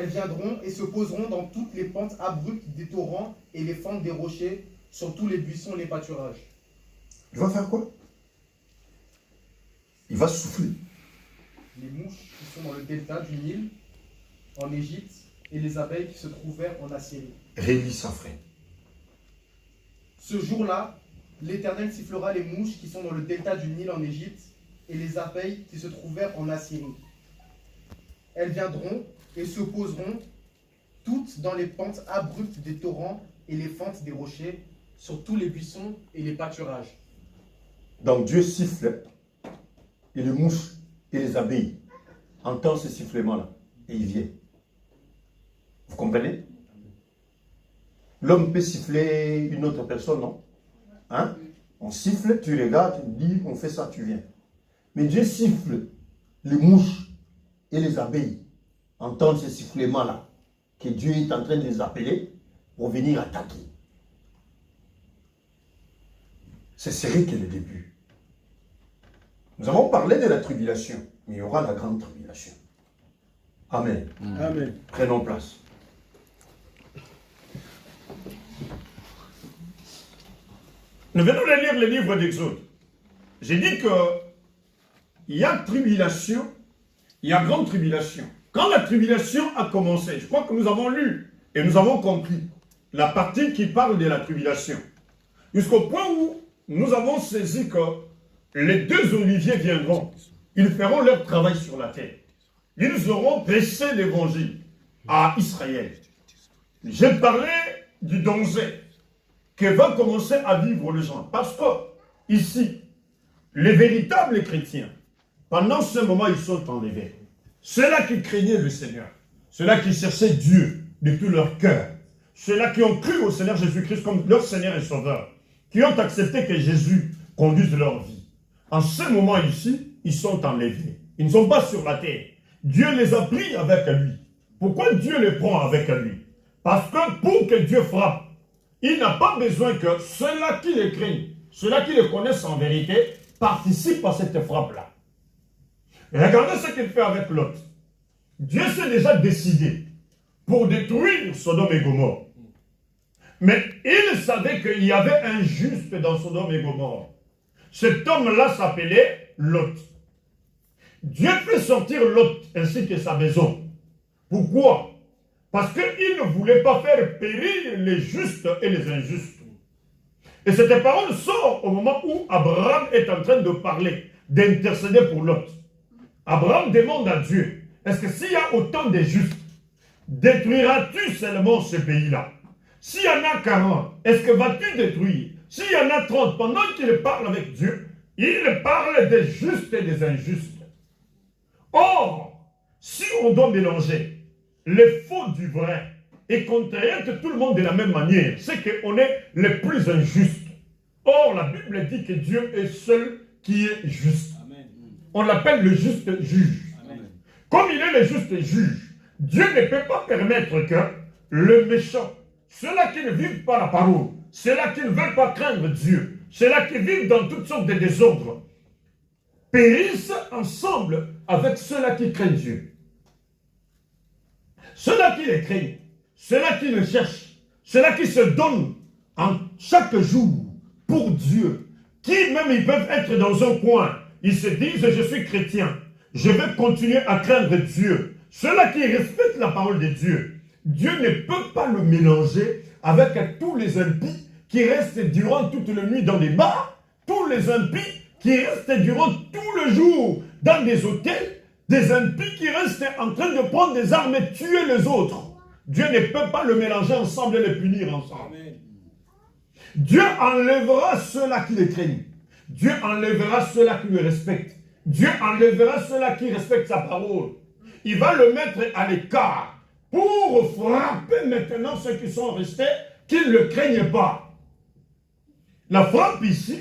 Elles viendront et se poseront dans toutes les pentes abruptes des torrents et les fentes des rochers, sur tous les buissons et les pâturages. Il va faire quoi? Il va souffler. Les mouches qui sont dans le delta du Nil, en Égypte, et les abeilles qui se trouvèrent en Assyrie. Relis ça, frère. Ce jour-là, l'Éternel sifflera les mouches qui sont dans le delta du Nil en Égypte, et les abeilles qui se trouvèrent en Assyrie. Elles viendront et se poseront toutes dans les pentes abruptes des torrents et les fentes des rochers, sur tous les buissons et les pâturages. Donc Dieu siffle, et les mouches et les abeilles entendent ce sifflement-là, et ils viennent. Vous comprenez? L'homme peut siffler une autre personne, non? Hein? On siffle, tu regardes, tu dis, on fait ça, tu viens. Mais Dieu siffle, les mouches et les abeilles entendent ce sifflement-là, que Dieu est en train de les appeler pour venir attaquer. Ce serait que le début. Nous avons parlé de la tribulation, mais il y aura la grande tribulation. Amen. Amen. Prenons place. Nous venons de lire le livre d'Exode. J'ai dit que il y a tribulation, il y a grande tribulation. Quand la tribulation a commencé, je crois que nous avons lu et nous avons compris la partie qui parle de la tribulation. Jusqu'au point où nous avons saisi que les deux oliviers viendront. Ils feront leur travail sur la terre. Ils auront prêché l'évangile à Israël. J'ai parlé du danger que va commencer à vivre les gens. Parce que, ici, les véritables chrétiens, pendant ce moment, ils sont enlevés. Ceux-là qui craignaient le Seigneur, ceux-là qui cherchaient Dieu de tout leur cœur, ceux-là qui ont cru au Seigneur Jésus-Christ comme leur Seigneur et Sauveur, qui ont accepté que Jésus conduise leur vie. En ce moment ici, ils sont enlevés. Ils ne sont pas sur la terre. Dieu les a pris avec lui. Pourquoi Dieu les prend avec lui? Parce que pour que Dieu frappe, il n'a pas besoin que ceux-là qui les craignent, ceux-là qui les connaissent en vérité, participent à cette frappe-là. Regardez ce qu'il fait avec Lot. Dieu s'est déjà décidé pour détruire Sodome et Gomorrhe. Mais il savait qu'il y avait un juste dans Sodome et Gomorrhe. Cet homme-là s'appelait Lot. Dieu fait sortir Lot ainsi que sa maison. Pourquoi? Parce qu'il ne voulait pas faire périr les justes et les injustes. Et cette parole sort au moment où Abraham est en train de parler, d'intercéder pour Lot. Abraham demande à Dieu, est-ce que s'il y a autant de justes, détruiras-tu seulement ce pays-là? S'il y en a 40, est-ce que vas-tu détruire? S'il y en a 30, pendant qu'il parle avec Dieu, il parle des justes et des injustes. Or, si on doit mélanger le faux du vrai et qu'on traite tout le monde de la même manière, c'est qu'on est les plus injustes. Or, la Bible dit que Dieu est seul qui est juste. Amen. On l'appelle le juste juge. Amen. Comme il est le juste juge, Dieu ne peut pas permettre que le méchant, ceux-là qui ne vivent pas la parole, ceux-là qui ne veulent pas craindre Dieu, ceux-là qui vivent dans toutes sortes de désordres, périssent ensemble avec ceux-là qui craignent Dieu. Ceux-là qui les craignent, ceux-là qui le cherchent, ceux-là qui se donnent en chaque jour pour Dieu, qui même ils peuvent être dans un coin, ils se disent je suis chrétien, je vais continuer à craindre Dieu. Ceux-là qui respectent la parole de Dieu, Dieu ne peut pas le mélanger avec tous les impies qui restent durant toute la nuit dans des bars, tous les impies qui restent durant tout le jour dans des hôtels, des impies qui restent en train de prendre des armes et tuer les autres. Dieu ne peut pas le mélanger ensemble et les punir ensemble. Amen. Dieu enlèvera ceux-là qui les craignent. Dieu enlèvera ceux-là qui le respectent. Dieu enlèvera ceux-là qui respectent sa parole. Il va le mettre à l'écart pour frapper maintenant ceux qui sont restés, qui ne le craignent pas. La frappe ici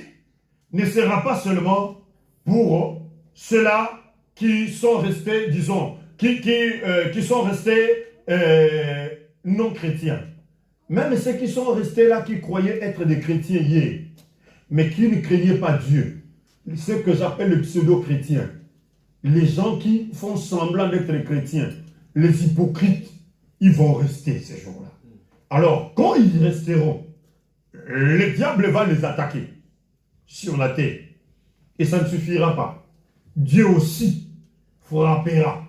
ne sera pas seulement pour ceux-là qui sont restés, disons, qui sont restés non chrétiens. Même ceux qui sont restés là, qui croyaient être des chrétiens hier, mais qui ne craignaient pas Dieu. Ce que j'appelle les pseudo-chrétiens. Les gens qui font semblant d'être chrétiens. Les hypocrites. ils vont rester ces jours-là. Alors, quand ils resteront, le diable va les attaquer sur la terre. Et ça ne suffira pas. Dieu aussi frappera.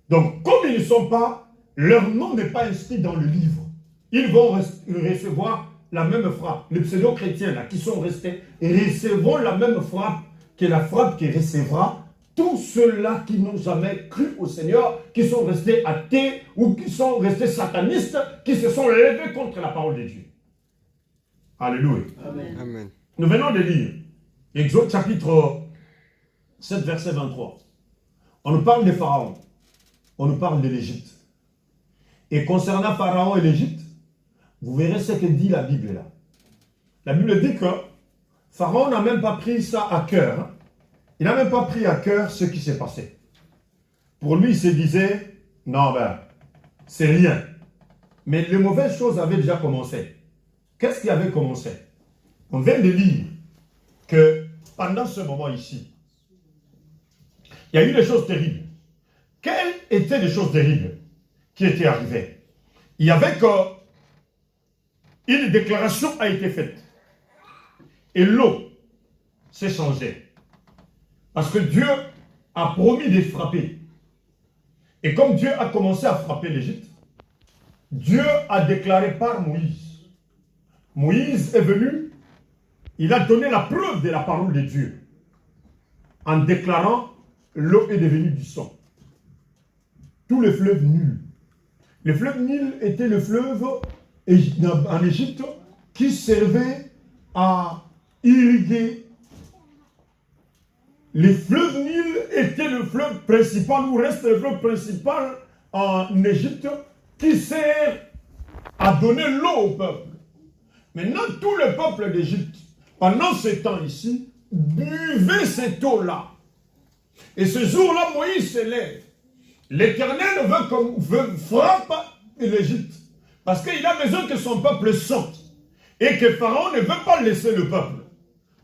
Donc, comme ils ne sont pas, leur nom n'est pas inscrit dans le livre. Ils vont recevoir la même frappe. Les pseudo-chrétiens là, qui sont restés, recevront la même frappe que la frappe que recevra tous ceux-là qui n'ont jamais cru au Seigneur, qui sont restés athées ou qui sont restés satanistes, qui se sont levés contre la parole de Dieu. Alléluia. Amen. Amen. Nous venons de lire Exode chapitre 7, verset 23. On nous parle de Pharaon. On nous parle de l'Égypte. Et concernant Pharaon et l'Égypte, vous verrez ce que dit la Bible là. La Bible dit que Pharaon n'a même pas pris ça à cœur. Il n'a même pas pris à cœur ce qui s'est passé. Pour lui, il se disait, non, c'est rien. Mais les mauvaises choses avaient déjà commencé. Qu'est-ce qui avait commencé? On vient de lire que pendant ce moment ici, il y a eu des choses terribles. Quelles étaient les choses terribles qui étaient arrivées? Il y avait une déclaration a été faite. Et l'eau s'est changée. Parce que Dieu a promis de frapper. Et comme Dieu a commencé à frapper l'Égypte, Dieu a déclaré par Moïse. Moïse est venu, il a donné la preuve de la parole de Dieu. En déclarant, l'eau est devenue du sang. Tout le fleuve Nil. Le fleuve Nil était le fleuve en Égypte qui servait à irriguer. Le fleuve Nil était le fleuve principal, ou reste le fleuve principal en Égypte, qui sert à donner l'eau au peuple. Maintenant, tout le peuple d'Égypte, pendant ce temps ici, buvait cette eau-là. Et ce jour-là, Moïse se lève. L'Éternel veut frapper l'Égypte. Parce qu'il a besoin que son peuple sorte. Et que Pharaon ne veut pas laisser le peuple.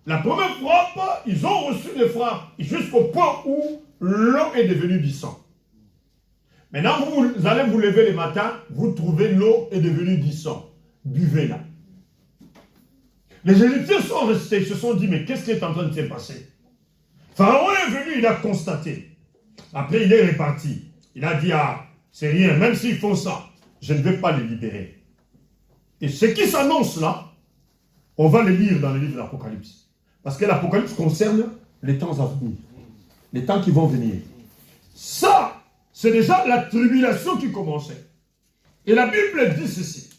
La première frappe, ils ont reçu des frappes jusqu'au point où l'eau est devenue du sang. Maintenant, vous allez vous lever le matin, vous trouvez l'eau est devenue du sang. Buvez-la. Les Égyptiens sont restés, ils se sont dit, mais qu'est-ce qui est en train de se passer? Pharaon est venu, il a constaté. Après, il est reparti. Il a dit, ah, c'est rien, même s'ils font ça, je ne vais pas les libérer. Et ce qui s'annonce là, on va le lire dans le livre de l'Apocalypse. Parce que l'Apocalypse concerne les temps à venir. Les temps qui vont venir. Ça, c'est déjà la tribulation qui commençait. Et la Bible dit ceci.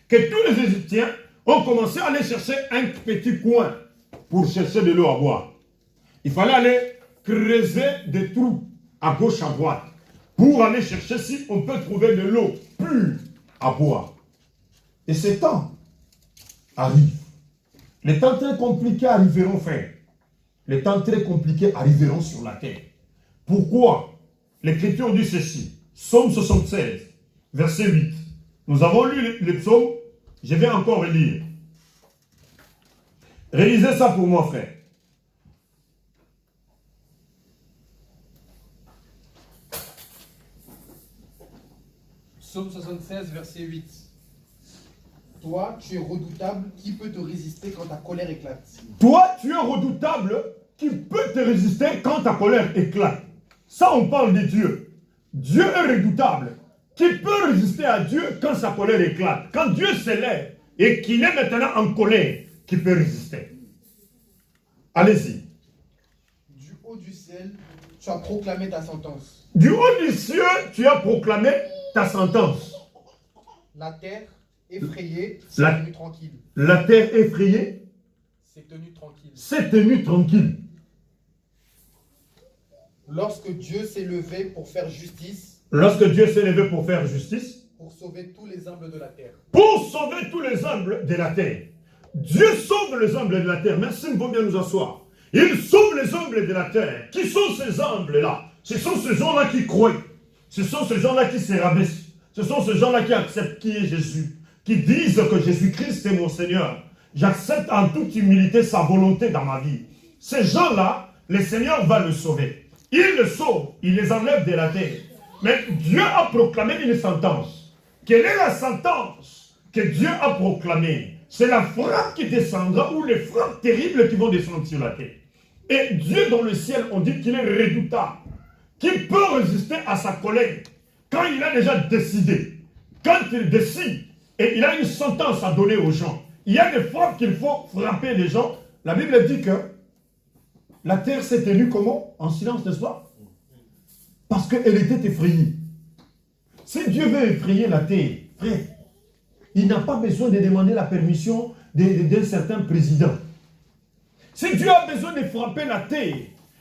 Que tous les Égyptiens ont commencé à aller chercher un petit coin pour chercher de l'eau à boire. Il fallait aller creuser des trous à gauche, à droite, pour aller chercher si on peut trouver de l'eau pure à boire. Et ces temps arrivent. Les temps très compliqués arriveront, frère. Les temps très compliqués arriveront sur la terre. Pourquoi? L'Écriture dit ceci. Psaume 76, verset 8. Nous avons lu le psaume. Je vais encore le lire. Réalisez ça pour moi, frère. Psaume 76, verset 8. Toi, tu es redoutable, qui peut te résister quand ta colère éclate? Toi, tu es redoutable, qui peut te résister quand ta colère éclate? Ça, on parle de Dieu. Dieu est redoutable, qui peut résister à Dieu quand sa colère éclate? Quand Dieu s'élève et qu'il est maintenant en colère, qui peut résister? Allez-y. Du haut du ciel, tu as proclamé ta sentence. Du haut du ciel, tu as proclamé ta sentence. La terre effrayée, c'est tenue tranquille. La terre effrayée, c'est tenue tranquille. C'est tenue tranquille. Lorsque Dieu s'est levé pour faire justice. Lorsque Dieu s'est levé pour faire justice. Pour sauver tous les humbles de la terre. Pour sauver tous les humbles de la terre. Dieu sauve les humbles de la terre. Merci, nous pouvons bien nous asseoir. Il sauve les humbles de la terre. Qui sont ces humbles-là? Ce sont ces gens-là qui croient. Ce sont ces gens-là qui se rabaissent. Ce sont ces gens-là qui acceptent qui est Jésus. Qui disent que Jésus-Christ est mon Seigneur. J'accepte en toute humilité sa volonté dans ma vie. Ces gens-là, le Seigneur va le sauver. Il le sauve. Il les enlève de la terre. Mais Dieu a proclamé une sentence. Quelle est la sentence que Dieu a proclamée? C'est la frappe qui descendra ou les frappes terribles qui vont descendre sur la terre. Et Dieu dans le ciel, on dit qu'il est redoutable, qu'il peut résister à sa colère quand il a déjà décidé. Quand il décide et il a une sentence à donner aux gens, il y a des frappes qu'il faut frapper les gens. La Bible dit que la terre s'est tenue comment? En silence, n'est-ce pas? Parce qu'elle était effrayée. Si Dieu veut effrayer la terre, frère, il n'a pas besoin de demander la permission d'un certain président. Si Dieu a besoin de frapper la terre,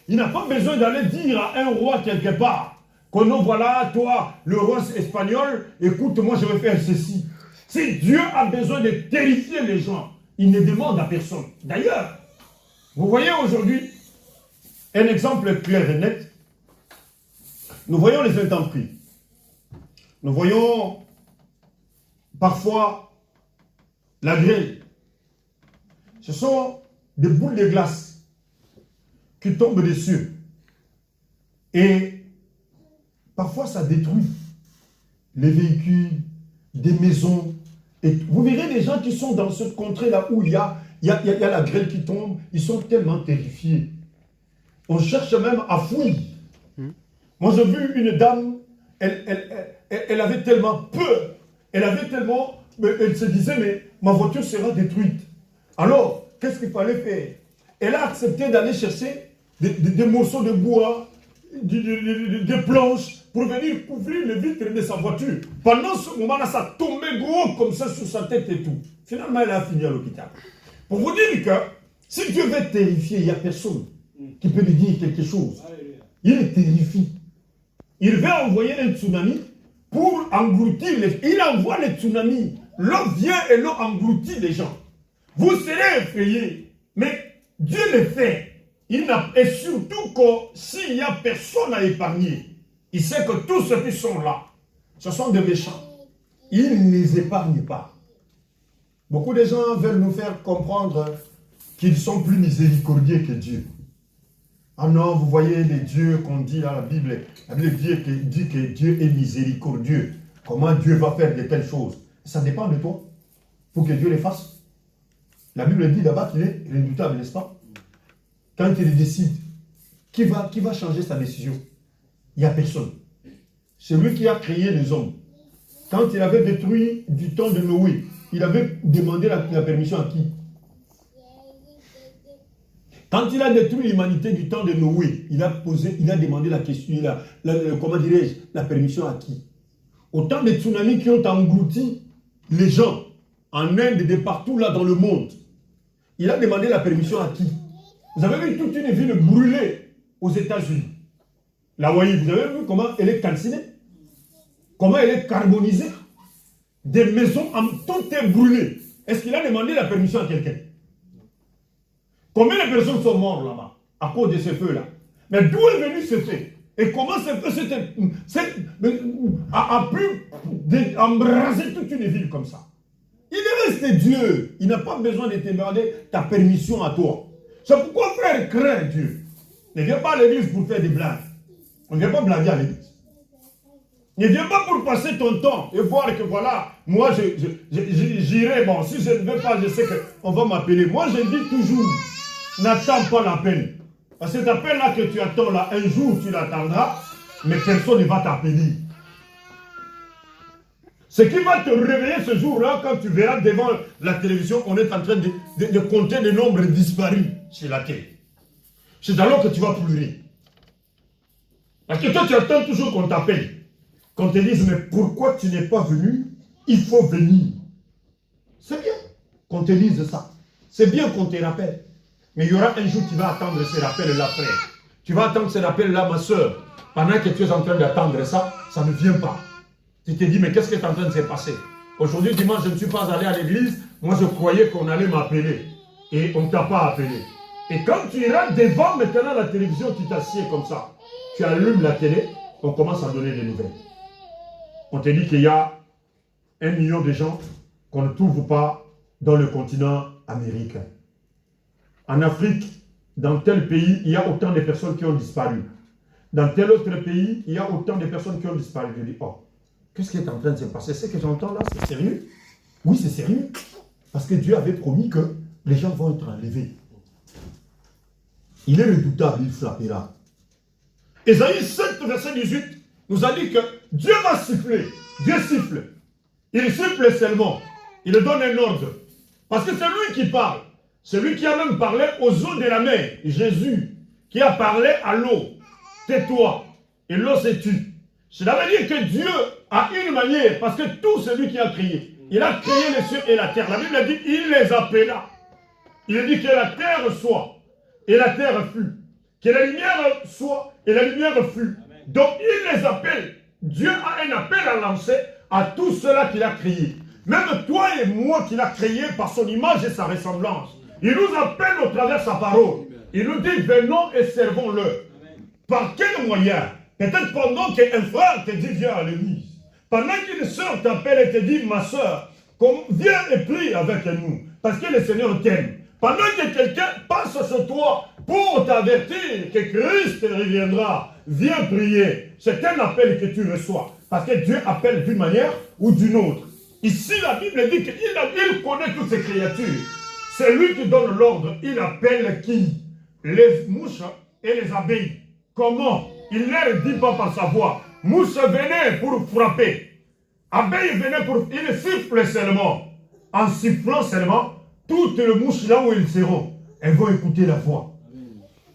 il n'a pas besoin d'aller dire à un roi quelque part que non, voilà, toi, le roi espagnol, écoute, moi je vais faire ceci. Si Dieu a besoin de terrifier les gens, il ne demande à personne. D'ailleurs, vous voyez aujourd'hui un exemple clair et net. Nous voyons les intempéries. Nous voyons parfois la grêle. Ce sont des boules de glace qui tombent dessus. Et parfois ça détruit les véhicules, des maisons. Et vous verrez des gens qui sont dans cette contrée-là où il y a la grêle qui tombe, ils sont tellement terrifiés. On cherche même à fuir. Moi j'ai vu une dame, elle avait tellement peur, elle se disait, mais ma voiture sera détruite. Alors, qu'est-ce qu'il fallait faire? Elle a accepté d'aller chercher des morceaux de bois, des planches, pour venir couvrir les vitres de sa voiture. Pendant ce moment-là, ça tombait gros comme ça sur sa tête et tout. Finalement, elle a fini à l'hôpital. Pour vous dire que, si Dieu veut terrifier, il n'y a personne qui peut lui dire quelque chose. Il est terrifié. Il veut envoyer un tsunami pour engloutir les gens. Il envoie le tsunami. L'eau vient et l'eau engloutit les gens. Vous serez effrayés. Mais Dieu le fait. Et surtout que s'il n'y a personne à épargner, il sait que tous ceux qui sont là, ce sont des méchants. Il ne les épargne pas. Beaucoup de gens veulent nous faire comprendre qu'ils sont plus miséricordieux que Dieu. Ah non, vous voyez les dieux qu'on dit dans la Bible dit que Dieu est miséricordieux. Comment Dieu va faire de telles choses? Ça dépend de toi. Pour que Dieu les fasse. La Bible dit d'abord qu'il est redoutable, n'est-ce pas? Quand il décide, qui va changer sa décision? Il n'y a personne. C'est lui qui a créé les hommes. Quand il avait détruit du temps de Noé, il avait demandé la permission à qui? Quand il a détruit l'humanité du temps de Noé, il a demandé la question, comment dirais-je, la permission à qui? Autant de tsunamis qui ont englouti les gens en Inde et de partout là dans le monde. Il a demandé la permission à qui? Vous avez vu toute une ville brûlée aux États-Unis. La Hawaï, vous avez vu comment elle est calcinée? Comment elle est carbonisée? Des maisons, tout est brûlé. Est-ce qu'il a demandé la permission à quelqu'un? Combien de personnes sont mortes là-bas à cause de ces feux-là? Mais d'où est venu ce feu? Et comment ce feu a pu embraser toute une ville comme ça? Il est resté Dieu. Il n'a pas besoin de te demander ta permission à toi. C'est pourquoi, frère, crains Dieu. Ne viens pas à l'église pour faire des blagues. On ne vient pas blaguer à l'église. Ne viens pas pour passer ton temps et voir que voilà, moi j'irai, bon, si je ne veux pas, je sais qu'on va m'appeler. Moi je dis toujours, n'attends pas l'appel. Parce que cet appel-là que tu attends là, un jour tu l'attendras, mais personne ne va t'appeler. Ce qui va te réveiller ce jour-là, quand tu verras devant la télévision, on est en train de compter le nombre disparus sur la terre. C'est alors que tu vas pleurer. Parce que toi, tu attends toujours qu'on t'appelle. Qu'on te dise, mais pourquoi tu n'es pas venu? Il faut venir. C'est bien qu'on te dise ça. C'est bien qu'on te rappelle. Mais il y aura un jour qui va attendre ce rappel-là, frère. Tu vas attendre ce rappel-là, ma soeur. Pendant que tu es en train d'attendre ça, ça ne vient pas. Tu te dis, mais qu'est-ce qui est en train de se passer? Aujourd'hui, dimanche, je ne suis pas allé à l'église. Moi, je croyais qu'on allait m'appeler. Et on ne t'a pas appelé. Et quand tu iras devant maintenant la télévision, tu t'assieds comme ça. Tu allumes la télé, on commence à donner des nouvelles. On te dit qu'il y a 1 million de gens qu'on ne trouve pas dans le continent américain. En Afrique, dans tel pays, il y a autant de personnes qui ont disparu. dans tel autre pays, il y a autant de personnes qui ont disparu. Je dis, oh, qu'est-ce qui est en train de se passer? Ce que j'entends là, c'est sérieux? Oui, c'est sérieux. Parce que Dieu avait promis que les gens vont être enlevés. Il est redoutable, il frappera. Ésaïe 7, verset 18, nous a dit que Dieu va siffler. Dieu siffle. Il siffle seulement. Il donne un ordre. Parce que c'est lui qui parle. C'est lui qui a même parlé aux eaux de la mer. Jésus, qui a parlé à l'eau. Tais-toi. Et l'eau s'est tue. Cela veut dire que Dieu a une manière. Parce que tout c'est lui qui a créé. Il a créé les cieux et la terre. La Bible a dit, il les appela. Il a dit que la terre soit. Et la terre fut. Que la lumière soit. Et la lumière fut. Donc il les appelle. Dieu a un appel à lancer à tout cela qu'il a créé. Même toi et moi qu'il a créé par son image et sa ressemblance. Il nous appelle au travers de sa parole. Il nous dit, venons et servons-le. Par quel moyen? Peut-être pendant qu'un frère te dit, viens à l'église. Pendant qu'une soeur t'appelle et te dit, ma soeur, viens et prie avec nous. Parce que le Seigneur t'aime. Pendant que quelqu'un passe sur toi pour t'avertir que Christ reviendra, viens prier. C'est un appel que tu reçois. Parce que Dieu appelle d'une manière ou d'une autre. Ici, la Bible dit qu'il connaît toutes ces créatures. C'est lui qui donne l'ordre. Il appelle qui? Les mouches et les abeilles. Comment? Il ne leur dit pas par sa voix. Mouche venait pour frapper. Abeille venait pour... Il siffle seulement. En sifflant seulement, toutes les mouches là où ils seront, elles vont écouter la voix.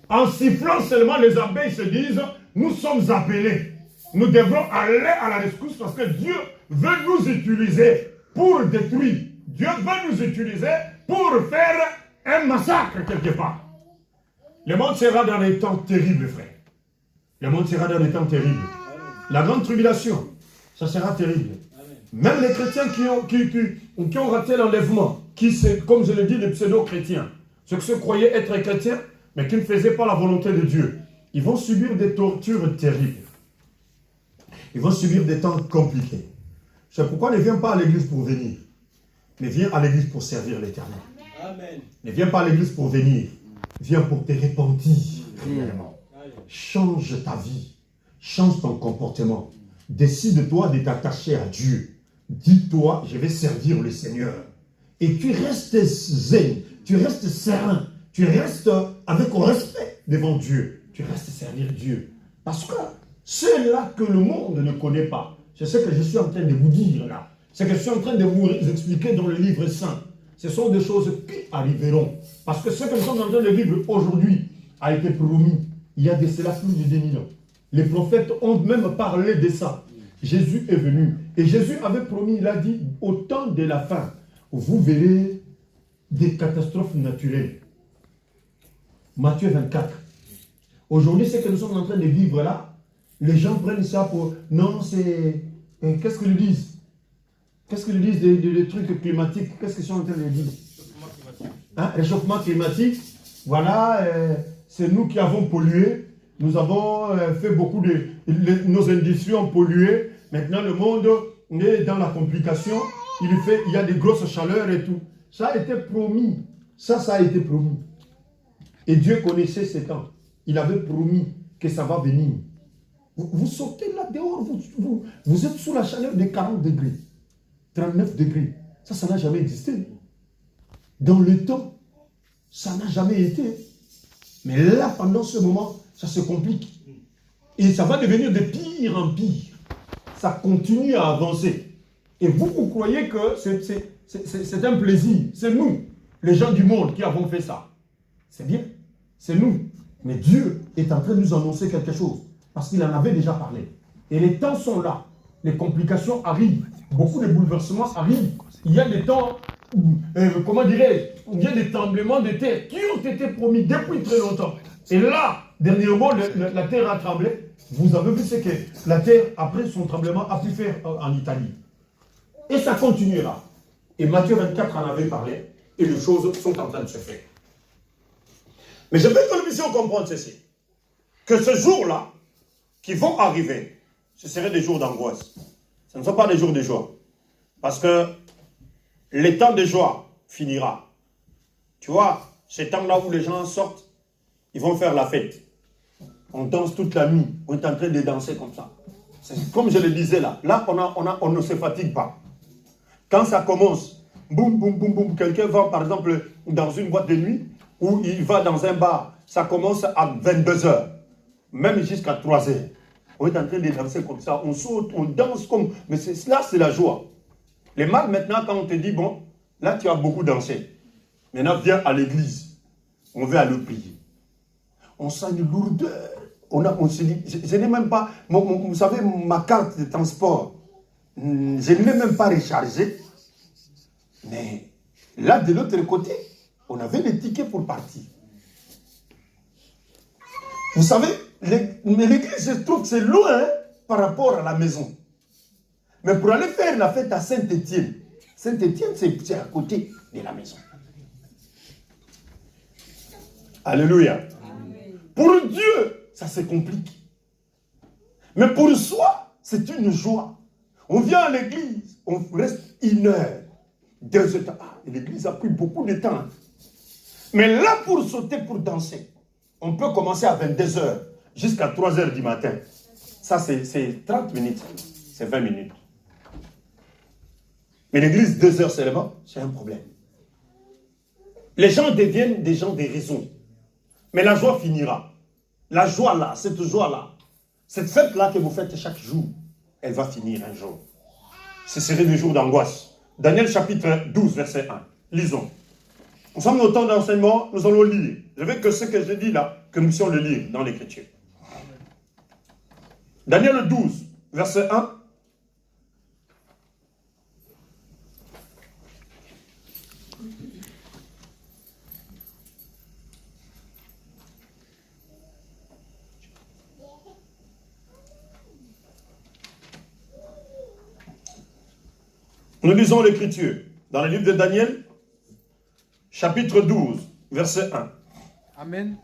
En sifflant seulement, les abeilles se disent, nous sommes appelés. Nous devons aller à la rescousse parce que Dieu veut nous utiliser pour détruire. Dieu veut nous utiliser pour faire un massacre quelque part. Le monde sera dans des temps terribles, frère. Le monde sera dans des temps terribles. La grande tribulation, ça sera terrible. Même les chrétiens qui ont raté l'enlèvement, comme je le dis, les pseudo-chrétiens, ceux qui se croyaient être chrétiens, mais qui ne faisaient pas la volonté de Dieu, ils vont subir des tortures terribles. Ils vont subir des temps compliqués. C'est pourquoi ne viens pas à l'église pour venir, mais viens à l'église pour servir l'Éternel. Ne viens pas à l'église pour venir, viens pour te repentir réellement. Change ta vie, change ton comportement. Décide-toi de t'attacher à Dieu. Dis-toi, je vais servir le Seigneur. Et tu restes zen, tu restes serein, tu restes avec respect devant Dieu. Tu restes servir Dieu. Parce que c'est là que le monde ne connaît pas. C'est ce que je suis en train de vous dire là. C'est ce que je suis en train de vous expliquer dans le livre saint. Ce sont des choses qui arriveront. Parce que ce que nous sommes en train de vivre aujourd'hui a été promis. Il y a de cela plus de 2000 ans. Les prophètes ont même parlé de ça. Jésus est venu. Et Jésus avait promis, il a dit, au temps de la fin, vous verrez des catastrophes naturelles. Matthieu 24. Aujourd'hui, ce que nous sommes en train de vivre là, les gens prennent ça pour... Non, c'est... Qu'est-ce qu'ils disent? Qu'est-ce qu'ils disent des trucs climatiques? Qu'est-ce qu'ils sont en train de dire? Hein? Réchauffement climatique. Voilà, c'est nous qui avons pollué. Nous avons fait beaucoup de... nos industries ont pollué. Maintenant, le monde est dans la complication. Il y a des grosses chaleurs et tout. Ça a été promis. Ça a été promis. Et Dieu connaissait ces temps. Il avait promis que ça va venir. Vous sortez là dehors, vous êtes sous la chaleur de 40 degrés, 39 degrés. Ça n'a jamais existé. Dans le temps, ça n'a jamais été. Mais là, pendant ce moment, ça se complique. Et ça va devenir de pire en pire. Ça continue à avancer. Et vous croyez que c'est un plaisir. C'est nous, les gens du monde, qui avons fait ça. C'est bien. C'est nous. Mais Dieu est en train de nous annoncer quelque chose. Parce qu'il en avait déjà parlé. Et les temps sont là. Les complications arrivent. Beaucoup de bouleversements arrivent. Il y a des temps, comment dirais-je, il y a des tremblements de terre qui ont été promis depuis très longtemps. Et là, dernièrement, la terre a tremblé. Vous avez vu ce que la terre, après son tremblement, a pu faire en Italie. Et ça continuera. Et Matthieu 24 en avait parlé. Et les choses sont en train de se faire. Mais je veux que nous puissions comprendre ceci. Que ce jour-là, qui vont arriver, ce seraient des jours d'angoisse. Ce ne sont pas des jours de joie. Parce que le temps de joie finira. Tu vois, ces temps-là où les gens sortent, ils vont faire la fête. On danse toute la nuit. On est en train de danser comme ça. Comme je le disais là. Là, on ne se fatigue pas. Quand ça commence, boum, boum, boum, boum, quelqu'un va par exemple dans une boîte de nuit ou il va dans un bar. Ça commence à 22h, même jusqu'à 3h. On est en train de danser comme ça. On saute, on danse comme... Mais là, c'est la joie. Les mal maintenant, quand on te dit, bon, là, tu as beaucoup dansé. Maintenant, viens à l'église. On veut aller prier. On sent une lourdeur. On se dit, je n'ai même pas, vous savez, ma carte de transport, je ne l'ai même pas rechargée. Mais là, de l'autre côté, on avait des tickets pour partir. Vous savez, l'église, je trouve que c'est loin par rapport à la maison. Mais pour aller faire la fête à Saint-Étienne, Saint-Étienne, c'est à côté de la maison. Alléluia. Pour Dieu, ça se complique. Mais pour soi, c'est une joie. On vient à l'église, on reste 1 heure, 2 heures. Ah, l'église a pris beaucoup de temps. Mais là, pour sauter, pour danser, on peut commencer à 22 heures jusqu'à 3 heures du matin. Ça, c'est 30 minutes. C'est 20 minutes. Mais l'église, 2 heures seulement, c'est un problème. Les gens deviennent des gens de raison. Mais la joie finira. La joie là, cette fête-là que vous faites chaque jour, elle va finir un jour. Ce serait des jours d'angoisse. Daniel chapitre 12, verset 1. Lisons. Nous sommes au temps d'enseignement, nous allons lire. Je veux que ce que je dis là, que nous puissions le lire dans l'Écriture. Daniel 12, verset 1. Nous lisons l'Écriture dans le livre de Daniel, chapitre 12, verset 1. Amen.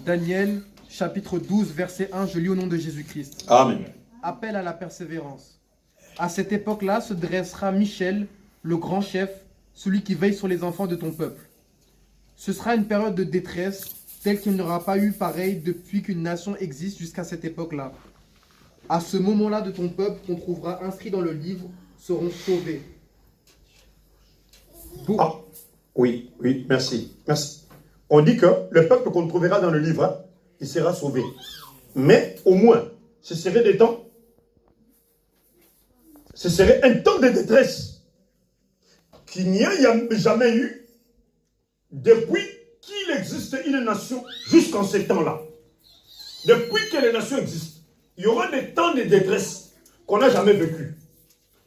Daniel, chapitre 12, verset 1, je lis au nom de Jésus-Christ. Amen. Appel à la persévérance. À cette époque-là se dressera Michel, le grand chef, celui qui veille sur les enfants de ton peuple. Ce sera une période de détresse telle qu'il n'y aura pas eu pareil depuis qu'une nation existe jusqu'à cette époque-là. À ce moment-là de ton peuple qu'on trouvera inscrit dans le livre seront sauvés. Ah, oui, merci. On dit que le peuple qu'on trouvera dans le livre, il sera sauvé. Mais au moins, ce serait des temps. Ce serait un temps de détresse qu'il n'y a jamais eu depuis qu'il existe une nation jusqu'en ce temps-là. Depuis que les nations existent, il y aura des temps de détresse qu'on n'a jamais vécu.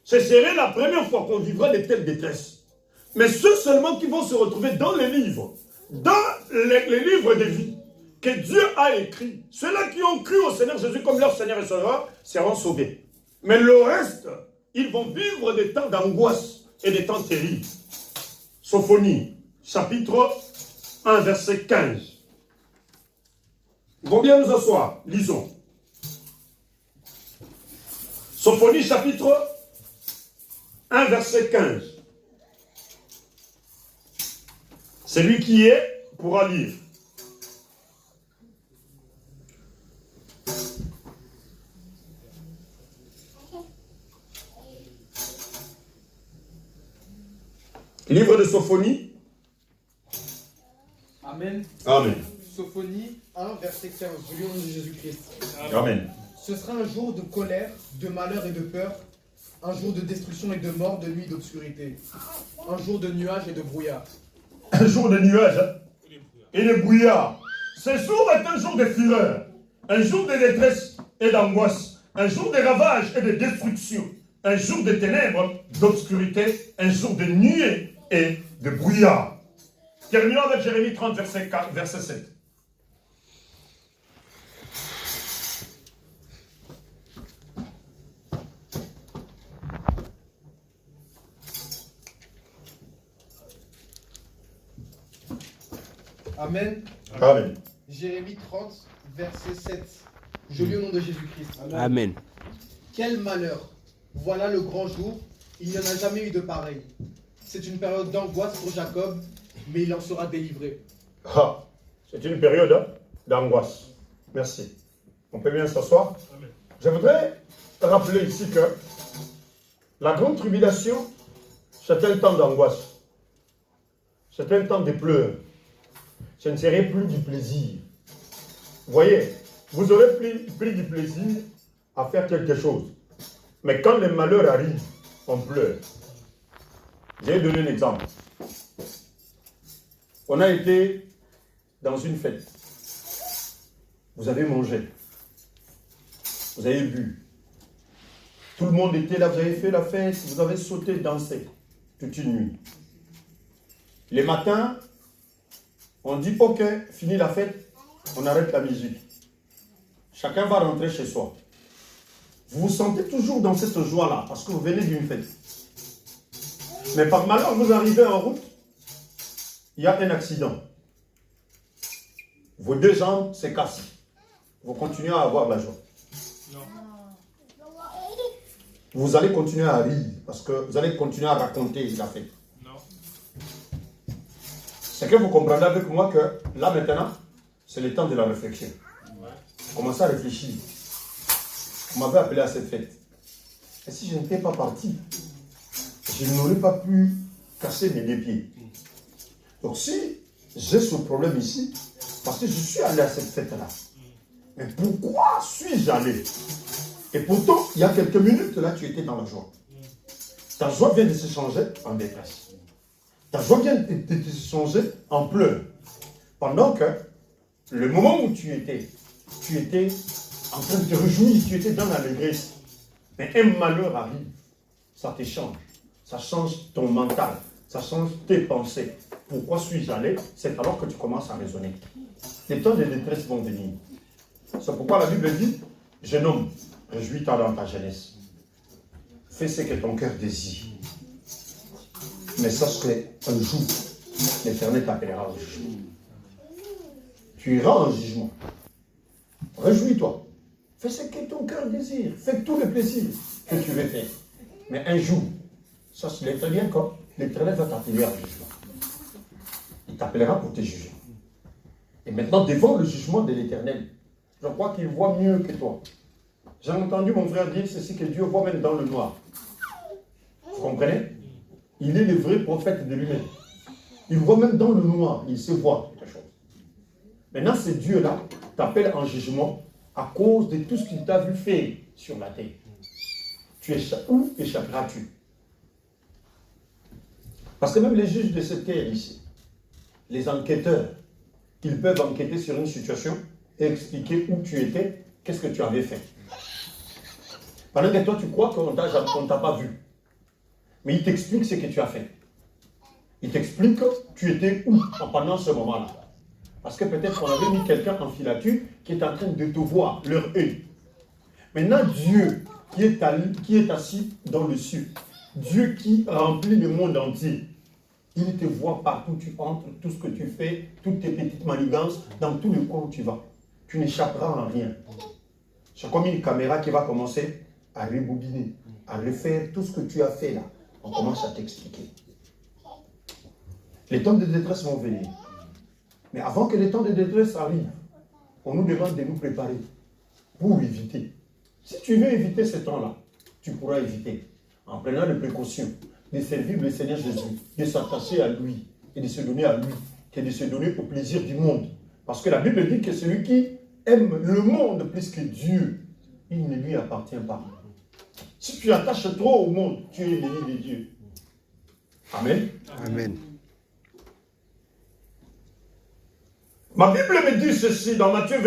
Ce serait la première fois qu'on vivra de telles détresses. Mais ceux seulement qui vont se retrouver dans les livres, les livres de vie que Dieu a écrits, ceux-là qui ont cru au Seigneur Jésus comme leur Seigneur et Sauveur, seront sauvés. Mais le reste, ils vont vivre des temps d'angoisse et des temps terribles. Sophonie, chapitre 1, verset 15. Ils vont bien nous asseoir. Lisons. Sophonie, chapitre 1, verset 15. Celui qui est pourra lire. Livre de Sophonie. Amen. Amen. Sophonie 1, verset 15. Je lis au nom de Jésus-Christ. Amen. Ce sera un jour de colère, de malheur et de peur, un jour de destruction et de mort, de nuit et d'obscurité, un jour de nuages et de brouillard. Un jour de nuages et de brouillard. Ce jour est un jour de fureur, un jour de détresse et d'angoisse, un jour de ravage et de destruction, un jour de ténèbres, d'obscurité, un jour de nuée et de brouillard. Terminons avec Jérémie 30, verset 7. Amen. Amen. Jérémie 30, verset 7. Je lis au nom de Jésus-Christ. Amen. Quel malheur! Voilà le grand jour, il n'y en a jamais eu de pareil. C'est une période d'angoisse pour Jacob, mais il en sera délivré. Ah, c'est une période d'angoisse. Merci. On peut bien s'asseoir. Je voudrais rappeler ici que la grande tribulation, c'est un temps d'angoisse. C'est un temps de pleurs. Ce ne serait plus du plaisir. Vous voyez, vous aurez pris du plaisir à faire quelque chose. Mais quand le malheur arrive, on pleure. Je vais donner un exemple. On a été dans une fête. Vous avez mangé. Vous avez bu. Tout le monde était là, vous avez fait la fête, vous avez sauté, dansé toute une nuit. Le matin, on dit ok, fini la fête, on arrête la musique. Chacun va rentrer chez soi. Vous vous sentez toujours dans cette joie-là, parce que vous venez d'une fête. Mais par malheur, vous arrivez en route, il y a un accident. Vos deux jambes se cassent. Vous continuez à avoir la joie. Non. Vous allez continuer à rire, parce que vous allez continuer à raconter la fête. Non. C'est que vous comprendrez avec moi que là maintenant, c'est le temps de la réflexion. Ouais. Commencez à réfléchir. Vous m'avez appelé à cette fête. Et si je n'étais pas parti, je n'aurais pas pu casser mes deux pieds. Donc si j'ai ce problème ici, parce que je suis allé à cette fête-là. Mais pourquoi suis-je allé? Et pourtant, il y a quelques minutes, là, tu étais dans la joie. Ta joie vient de se changer en détresse. Ta joie vient de se changer en pleurs. Pendant que, le moment où tu étais en train de te réjouir, tu étais dans l'allégresse. Mais un malheur arrive, ça te change. Ça change ton mental, ça change tes pensées. Pourquoi suis-je allé? C'est alors que tu commences à raisonner. Les temps de détresse vont venir. C'est pourquoi la Bible dit, jeune homme, réjouis-toi dans ta jeunesse. Fais ce que ton cœur désire. Mais sache qu'un jour, l'Éternel t'appellera au jugement. Tu iras en jugement. Réjouis-toi. Fais ce que ton cœur désire. Fais tout le plaisir que tu veux faire. Mais un jour, sache l'Éternel quand l'Éternel va t'appeler au jugement. Il t'appellera pour te juger. Et maintenant, devant le jugement de l'Éternel, je crois qu'il voit mieux que toi. J'ai entendu mon frère dire ceci, que Dieu voit même dans le noir. Vous comprenez? Il est le vrai prophète de lui-même. Il voit même dans le noir, il sait voir quelque chose. Maintenant, ce Dieu-là t'appelle en jugement à cause de tout ce qu'il t'a vu faire sur la terre. Où échapperas-tu? Parce que même les juges de cette terre ici, les enquêteurs, ils peuvent enquêter sur une situation et expliquer où tu étais, qu'est-ce que tu avais fait. Pendant que toi, tu crois qu'on ne t'a pas vu. Mais il t'explique ce que tu as fait. Il t'explique que tu étais où pendant ce moment-là. Parce que peut-être qu'on avait mis quelqu'un en filature qui est en train de te voir, leur œil. Maintenant, Dieu qui est assis dans le ciel, Dieu qui remplit le monde entier, il te voit partout où tu entres, tout ce que tu fais, toutes tes petites manigances, dans tous les coins où tu vas. Tu n'échapperas en rien. C'est comme une caméra qui va commencer à rebobiner, à refaire tout ce que tu as fait là. On commence à t'expliquer. Les temps de détresse vont venir. Mais avant que les temps de détresse arrivent, on nous demande de nous préparer pour éviter. Si tu veux éviter ce temps-là, tu pourras éviter en prenant les précautions de servir le Seigneur Jésus, de s'attacher à lui et de se donner à lui, que de se donner au plaisir du monde. Parce que la Bible dit que celui qui aime le monde plus que Dieu, il ne lui appartient pas. Si tu attaches trop au monde, tu es l'ennemi de Dieu. Amen. Amen. Ma Bible me dit ceci dans Matthieu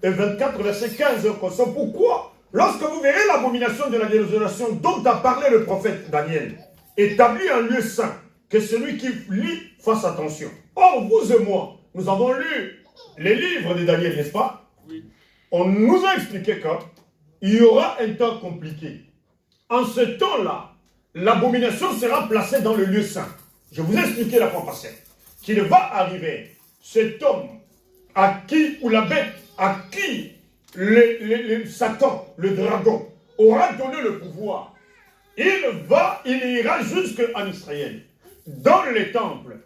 24, verset 15. C'est pourquoi, lorsque vous verrez l'abomination de la désolation dont a parlé le prophète Daniel, établi en lieu saint, que celui qui lit fasse attention. Or, vous et moi, nous avons lu les livres de Daniel, n'est-ce pas? Oui. On nous a expliqué qu'il y aura un temps compliqué. En ce temps-là, l'abomination sera placée dans le lieu saint. Je vous ai expliqué la fois passée qu'il va arriver cet homme à qui, ou la bête, à qui Satan, le dragon, aura donné le pouvoir. Il ira jusqu'en Israël, dans les temples,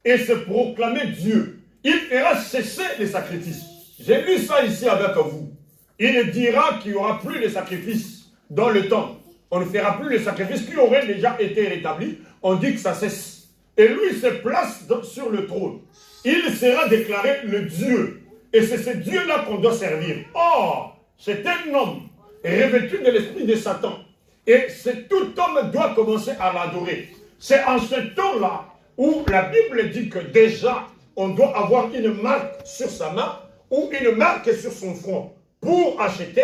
et se proclamer Dieu. Il fera cesser les sacrifices. J'ai lu ça ici avec vous. Il dira qu'il n'y aura plus de sacrifices dans le temps. On ne fera plus les sacrifices qui auraient déjà été rétablis. On dit que ça cesse. Et lui se place sur le trône. Il sera déclaré le Dieu. Et c'est ce Dieu-là qu'on doit servir. Or, c'est un homme revêtu de l'esprit de Satan. Et tout homme doit commencer à l'adorer. C'est en ce temps-là où la Bible dit que déjà, on doit avoir une marque sur sa main ou une marque sur son front pour acheter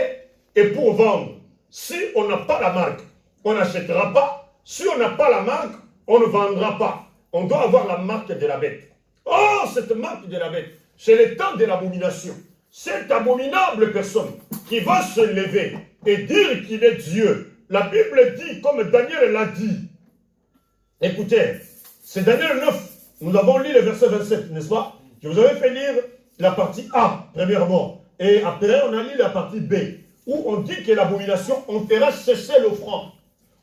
et pour vendre. Si on n'a pas la marque, on n'achètera pas. Si on n'a pas la marque, on ne vendra pas. On doit avoir la marque de la bête. Oh, cette marque de la bête, c'est le temps de l'abomination. Cette abominable personne qui va se lever et dire qu'il est Dieu. La Bible dit, comme Daniel l'a dit. Écoutez, c'est Daniel 9. Nous avons lu le verset 27, n'est-ce pas? Je vous avais fait lire la partie A, premièrement. Et après, on a lu la partie B, où on dit que l'abomination, on fera cesser l'offrande.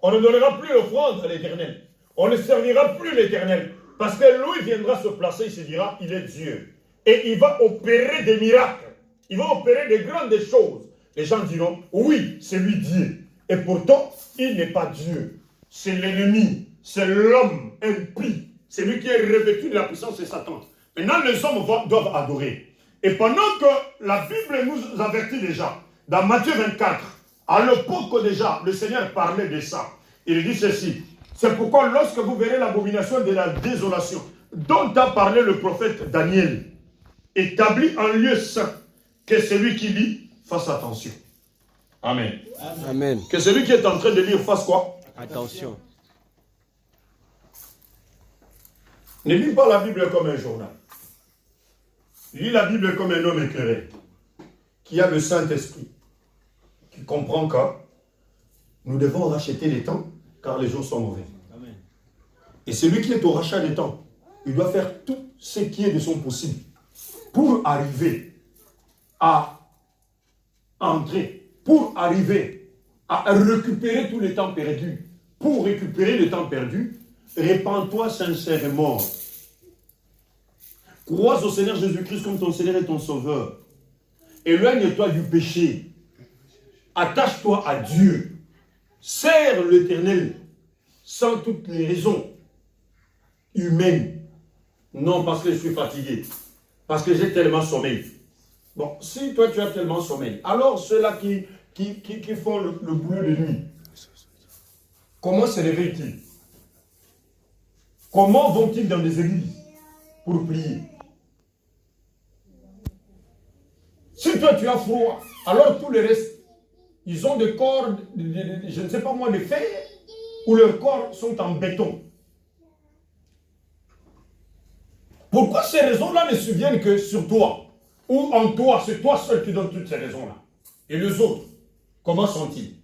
On ne donnera plus l'offrande à l'Éternel. On ne servira plus l'Éternel. Parce que lui viendra se placer, il se dira, il est Dieu. Et il va opérer des miracles. Il va opérer des grandes choses. Les gens diront, oui, c'est lui Dieu. Et pourtant, il n'est pas Dieu. C'est l'ennemi. C'est l'homme impie. C'est lui qui est revêtu de la puissance de Satan. Maintenant, les hommes doivent adorer. Et pendant que la Bible nous avertit déjà, dans Matthieu 24, à l'époque déjà, le Seigneur parlait de ça. Il dit ceci. C'est pourquoi lorsque vous verrez l'abomination de la désolation, dont a parlé le prophète Daniel, établi en lieu saint, que celui qui lit fasse attention. Amen. Amen. Que celui qui est en train de lire fasse quoi? Attention. Ne lis pas la Bible comme un journal. Lis la Bible comme un homme éclairé, qui a le Saint-Esprit, qui comprend que nous devons racheter les temps, car les jours sont mauvais. Amen. Et celui qui est au rachat des temps, il doit faire tout ce qui est de son possible pour arriver à entrer, pour arriver à récupérer tous les temps perdus. Pour récupérer le temps perdu, répands-toi sincèrement. Crois au Seigneur Jésus-Christ comme ton Seigneur et ton Sauveur. Éloigne-toi du péché. Attache-toi à Dieu. Sers l'Éternel sans toutes les raisons humaines. Non parce que je suis fatigué. Parce que j'ai tellement sommeil. Bon, si toi tu as tellement sommeil, alors ceux-là qui font le boulot de nuit, comment se réveillent-ils? Comment vont-ils dans des églises pour prier? Si toi tu as froid, alors tout le reste, ils ont des corps, je ne sais pas moi, de fer, ou leurs corps sont en béton. Pourquoi ces raisons-là ne surviennent que sur toi? Ou en toi, c'est toi seul qui donne toutes ces raisons-là. Et les autres, comment sont-ils?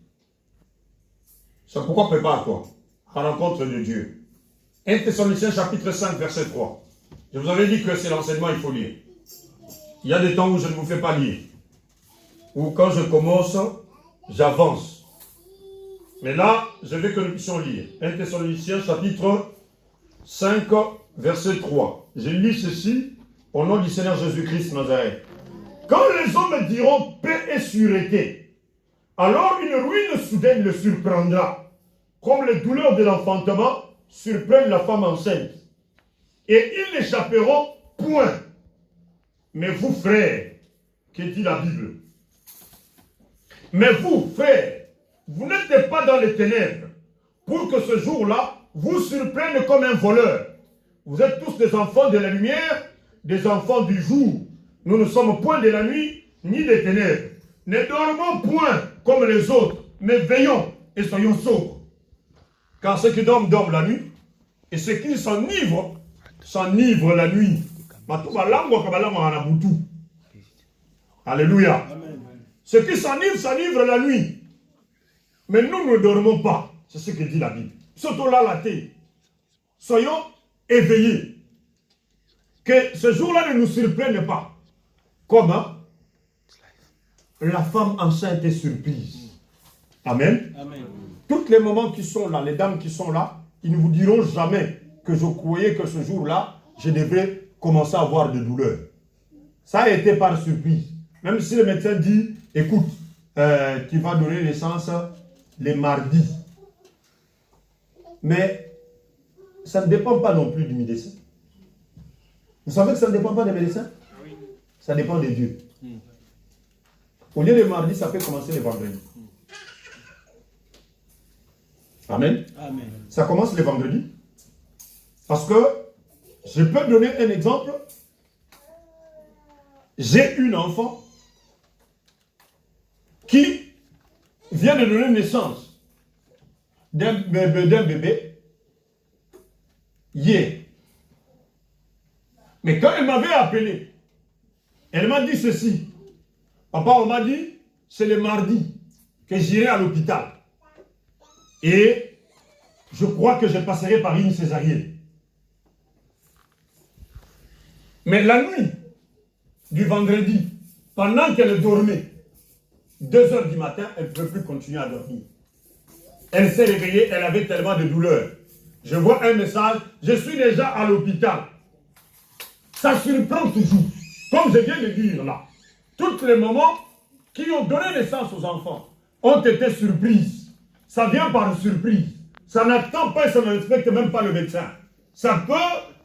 C'est pourquoi prépare-toi à la rencontre de Dieu. 1 Thessaloniciens chapitre 5, verset 3. Je vous avais dit que c'est l'enseignement, il faut lire. Il y a des temps où je ne vous fais pas lire. Ou quand je commence, j'avance. Mais là, je veux que nous puissions lire. 1 Thessaloniciens chapitre 5, verset 3. Je lis ceci au nom du Seigneur Jésus-Christ Nazareth. Quand les hommes diront paix et sûreté, alors une ruine soudaine le surprendra, comme les douleurs de l'enfantement surprennent la femme enceinte. Et ils n'échapperont point. Mais vous, frères, que dit la Bible? Mais vous, frères, vous n'êtes pas dans les ténèbres, pour que ce jour-là vous surprenne comme un voleur. Vous êtes tous des enfants de la lumière, des enfants du jour. Nous ne sommes point de la nuit, ni des ténèbres. Ne dormons point comme les autres, mais veillons et soyons sobres. Car ceux qui dorment, dorment la nuit, et ceux qui s'enivrent la nuit. Alléluia. Ceux qui s'enivrent la nuit. Mais nous ne dormons pas. C'est ce que dit la Bible. Surtout là, la tête. Soyons éveillés. Que ce jour-là ne nous surprenne pas. Comment? La femme enceinte est surprise. Amen. Amen. Tous les moments qui sont là, les dames qui sont là, ils ne vous diront jamais que je croyais que ce jour-là, je devrais commencer à avoir des douleurs. Ça a été par surprise. Même si le médecin dit, écoute, tu vas donner naissance les mardis. Mais ça ne dépend pas non plus du médecin. Vous savez que ça ne dépend pas des médecins? Ça dépend de Dieu. Au lieu de mardi, ça peut commencer le vendredi. Amen. Amen. Ça commence le vendredi. Parce que, je peux donner un exemple. J'ai une enfant qui vient de donner naissance d'un bébé hier. Mais quand elle m'avait appelé, elle m'a dit ceci. Papa, on m'a dit, c'est le mardi que j'irai à l'hôpital. Et je crois que je passerai par une césarienne. Mais la nuit du vendredi, pendant qu'elle dormait, 2 heures du matin, elle ne pouvait plus continuer à dormir. Elle s'est réveillée, elle avait tellement de douleur. Je vois un message, je suis déjà à l'hôpital. Ça surprend toujours. Comme je viens de dire là, tous les mamans qui ont donné naissance aux enfants ont été surprises. Ça vient par surprise. Ça n'attend pas et ça ne respecte même pas le médecin. Ça peut,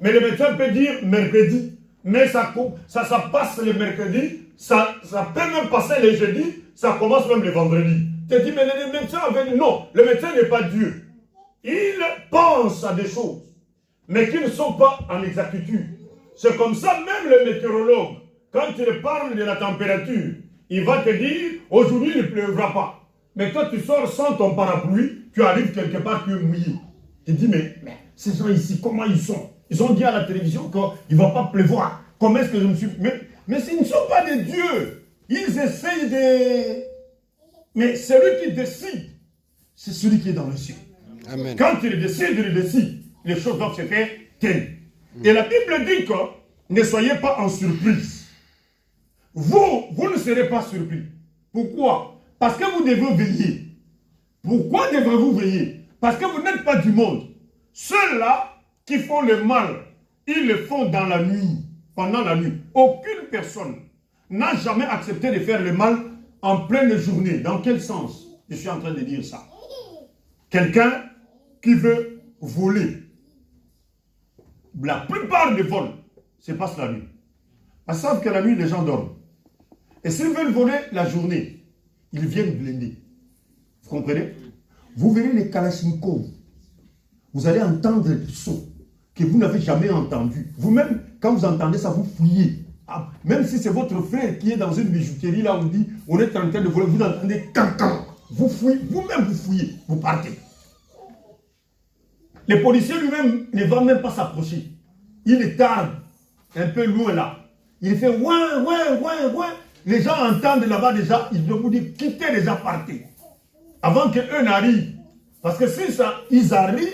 mais le médecin peut dire mercredi. Mais ça passe le mercredi, ça peut même passer le jeudi, ça commence même le vendredi. Tu te dis, mais le médecin avait dit non, le médecin n'est pas Dieu. Il pense à des choses, mais qui ne sont pas en exactitude. C'est comme ça, même le météorologue, quand il parle de la température, il va te dire, aujourd'hui il ne pleuvra pas. Mais toi tu sors sans ton parapluie, tu arrives quelque part, tu es mouillé. Tu te dis, mais ces gens ici, comment ils sont? Ils ont dit à la télévision qu'il ne va pas pleuvoir. Comment est-ce que je me suis... Mais s'ils ne sont pas des dieux. Ils essayent de... Mais celui qui décide, c'est celui qui est dans le ciel. Amen. Quand il décide, les choses doivent se faire telles. Et la Bible dit que ne soyez pas en surprise. Vous ne serez pas surpris. Pourquoi? Parce que vous devez veiller. Pourquoi devrez-vous veiller? Parce que vous n'êtes pas du monde. Ceux-là qui font le mal, ils le font dans la nuit, pendant la nuit. Aucune personne n'a jamais accepté de faire le mal en pleine journée. Dans quel sens je suis en train de dire ça? Quelqu'un qui veut voler. La plupart des vols se passent la nuit. Ils savent que la nuit, les gens dorment. Et s'ils veulent voler la journée, ils viennent blindés. Vous comprenez? Vous verrez les Kalachnikov. Vous allez entendre des sons que vous n'avez jamais entendus. Vous-même, quand vous entendez ça, vous fouillez. Ah, même si c'est votre frère qui est dans une bijouterie, là, on dit, on est en train de voler, vous entendez cancan. Vous fouillez, vous-même vous fouillez, vous partez. Le policier lui-même ne va même pas s'approcher. Il est tard, un peu loin là. Il fait ouin, ouin, ouin, ouin. Les gens entendent là-bas déjà, ils doivent vous dire, quittez déjà, partez. Avant qu'eux n'arrivent. Parce que si ça, ils arrivent,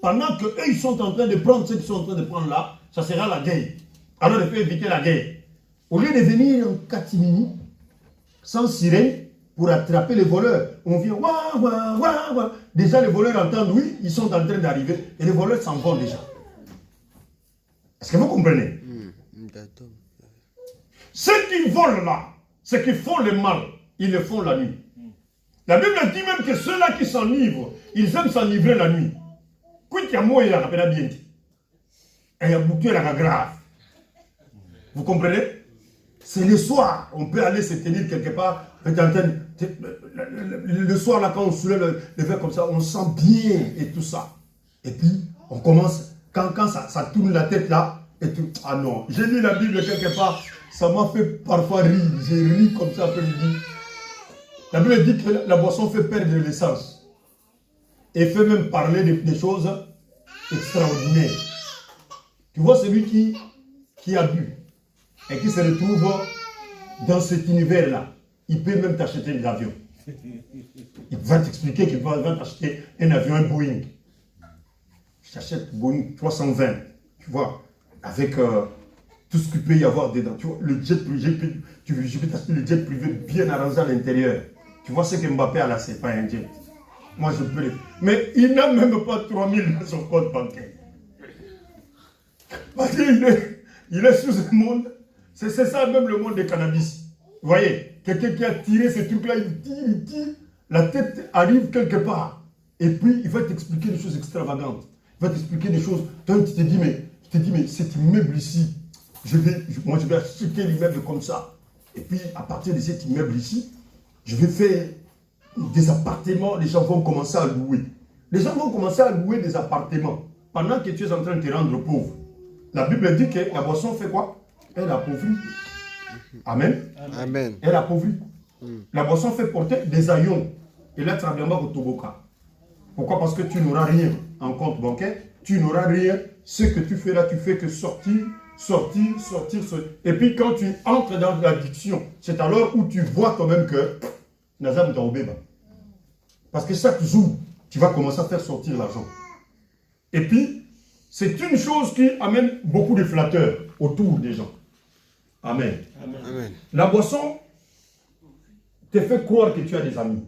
pendant qu'eux ils sont en train de prendre ce qu'ils sont en train de prendre là, ça sera la guerre. Alors il faut éviter la guerre. Au lieu de venir en catimini, sans sirène, pour attraper les voleurs, on vient ouah, ouah, ouah, ouah. Déjà les voleurs entendent, oui, ils sont en train d'arriver, et les voleurs s'en vont déjà. Est-ce que vous comprenez? Ceux qui volent là, ceux qui font le mal, ils le font la nuit. La Bible dit même que ceux-là qui s'enivrent, ils aiment s'enivrer la nuit. Grave. Vous comprenez? C'est le soir, on peut aller se tenir quelque part. Le soir, là, quand on soulève le verre comme ça, on sent bien et tout ça. Et puis, on commence, quand ça tourne la tête là, et tout. Ah non, j'ai lu la Bible quelque part, ça m'a fait parfois rire. J'ai ri comme ça après-midi. La Bible dit que la boisson fait perdre l'essence. Et fait même parler des choses extraordinaires. Tu vois celui qui a bu et qui se retrouve dans cet univers-là, il peut même t'acheter des avions. Il va t'expliquer qu'il va t'acheter un avion, un Boeing. Je t'achète Boeing 320, tu vois, avec tout ce qu'il peut y avoir dedans. Tu vois, le jet privé, je peux t'acheter le jet privé bien arrangé à l'intérieur. Tu vois ce que Mbappé a là, c'est pas un jet. Moi, je peux le... Mais il n'a même pas 3000 dans son compte bancaire. Parce qu'il est sous un monde. C'est ça même le monde des cannabis. Vous voyez, quelqu'un qui a tiré ce truc-là, il tire, la tête arrive quelque part. Et puis, il va t'expliquer des choses extravagantes. Il va t'expliquer des choses. Toi, tu te dis, mais cet immeuble ici, moi, je vais acheter l'immeuble comme ça. Et puis, à partir de cet immeuble ici, je vais faire des appartements. Les gens vont commencer à louer. Les gens vont commencer à louer des appartements pendant que tu es en train de te rendre pauvre. La Bible dit que la boisson fait quoi? Elle appauvrit. Amen. Amen. Elle appauvrit. La boisson fait porter des aïons. Et là, tu as bien au Toboka. Pourquoi? Parce que tu n'auras rien en compte bancaire. Tu n'auras rien. Ce que tu fais là, tu fais que sortir. Et puis quand tu entres dans l'addiction, c'est alors où tu vois quand même que Nazam Taobeba. Parce que chaque jour, tu vas commencer à faire sortir l'argent. Et puis, c'est une chose qui amène beaucoup de flatteurs autour des gens. Amen. Amen. La boisson te fait croire que tu as des amis.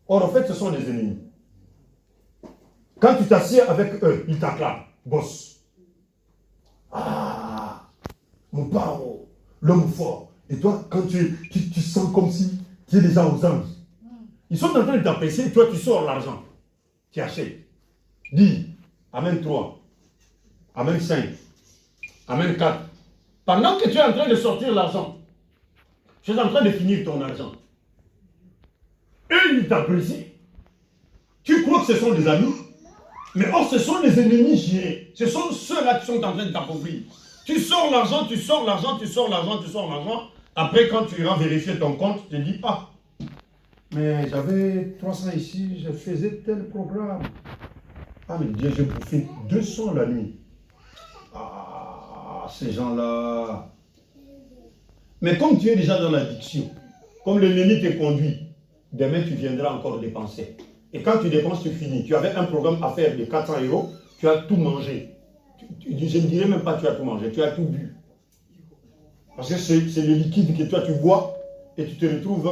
Or, en fait, ce sont des ennemis. Quand tu t'assieds avec eux, ils t'acclament. Boss. Ah, mon paro, l'homme fort. Et toi, quand tu sens comme si tu es déjà aux anges. Ils sont en train de t'apprécier et toi, tu sors l'argent. Tu achètes. Dis, amène 3, amène 5, amène 4. Pendant que tu es en train de sortir l'argent, tu es en train de finir ton argent. Eux, ils t'apprécient. Tu crois que ce sont des amis, mais or, ce sont des ennemis gérés. Ce sont ceux-là qui sont en train de t'appauvrir. Tu sors l'argent, tu sors l'argent, tu sors l'argent, tu sors l'argent. Après, quand tu iras vérifier ton compte, tu te dis, ah, mais j'avais 300 ici, je faisais tel programme. Ah, mais Dieu, j'ai bouffé 200 la nuit. Ah, ces gens-là. Mais comme tu es déjà dans l'addiction, comme l'ennemi te conduit, demain tu viendras encore dépenser. Et quand tu dépenses, tu finis. Tu avais un programme à faire de 400 €, tu as tout mangé. Je ne dirais même pas que tu as tout mangé, tu as tout bu. Parce que c'est le liquide que toi tu bois et tu te retrouves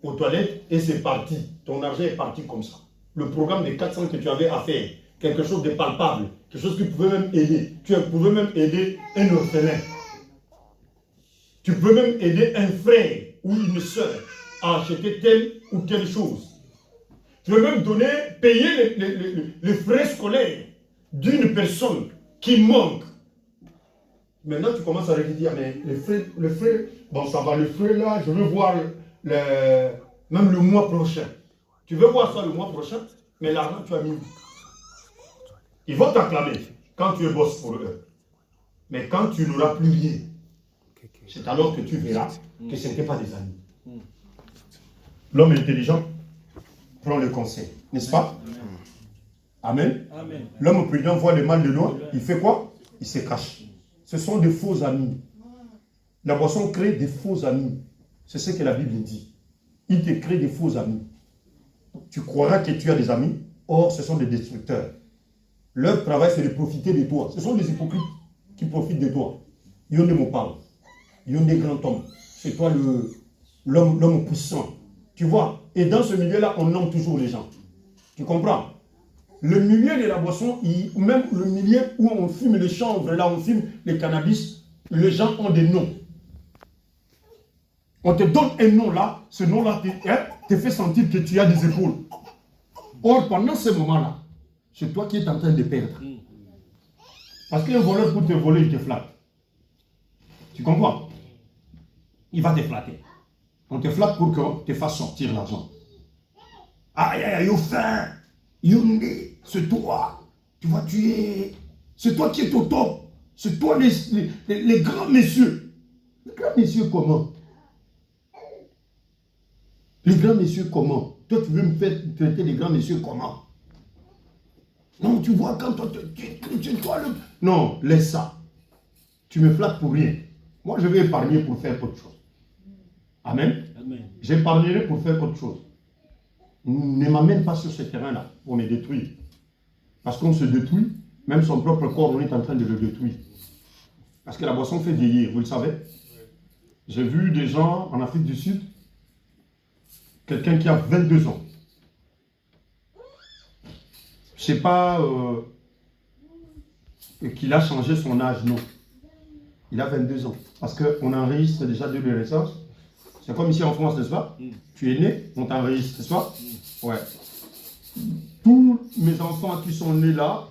aux toilettes et c'est parti. Ton argent est parti comme ça. Le programme de 400 que tu avais à faire, quelque chose de palpable, quelque chose qui pouvait même aider. Tu pouvais même aider un orphelin. Tu peux même aider un frère ou une soeur à acheter telle ou telle chose. Tu peux même payer les frais scolaires d'une personne qui manque. Maintenant, tu commences à dire, mais le frais, bon, ça va, le frais là, je veux voir même le mois prochain. Tu veux voir ça le mois prochain, mais l'argent, tu as mis. Ils vont t'acclamer quand tu es boss pour eux. Mais quand tu n'auras plus rien, c'est alors que tu verras que ce n'était pas des amis. L'homme intelligent prend le conseil, n'est-ce pas? Amen. Amen. L'homme prudent voit le mal de loin, il fait quoi? Il se cache. Ce sont des faux amis. La boisson crée des faux amis. C'est ce que la Bible dit. Il te crée des faux amis. Tu croiras que tu as des amis, or ce sont des destructeurs. Leur travail, c'est de profiter de toi. Ce sont des hypocrites qui profitent de toi. Ils ont des mots parlent. Ils ont des grands hommes. C'est toi l'homme puissant. Tu vois? Et dans ce milieu-là, on nomme toujours les gens. Tu comprends? Le milieu de la boisson, même le milieu où on fume le chanvre, là on fume le cannabis, les gens ont des noms. On te donne un nom là, ce nom-là te fait sentir que tu as des épaules. Or, pendant ce moment-là, c'est toi qui es en train de perdre. Parce qu'un voleur, pour te voler, il te flatte. Tu comprends? Il va te flatter. On te flatte pour qu'on te fasse sortir l'argent. Aïe, aïe, aïe, au fin, Yundé, c'est toi. Tu vois, c'est toi qui es au top. C'est toi les grands messieurs. Les grands messieurs comment? Les grands messieurs comment? Toi, tu veux me faire traiter les grands messieurs comment? Non, tu vois, quand toi, toi le... Non, laisse ça. Tu me flattes pour rien. Moi, je vais épargner pour faire autre chose. Amen. Amen. J'épargnerai pour faire autre chose. Ne m'amène pas sur ce terrain-là pour me détruire. Parce qu'on se détruit, même son propre corps, on est en train de le détruire. Parce que la boisson fait vieillir, vous le savez. J'ai vu des gens en Afrique du Sud, quelqu'un qui a 22 ans. Je ne sais pas qu'il a changé son âge, non. Il a 22 ans. Parce qu'on enregistre déjà de naissance. C'est comme ici en France, n'est-ce pas? Tu es né, on t'enregistre, n'est-ce pas? Ouais. Tous mes enfants qui sont nés là,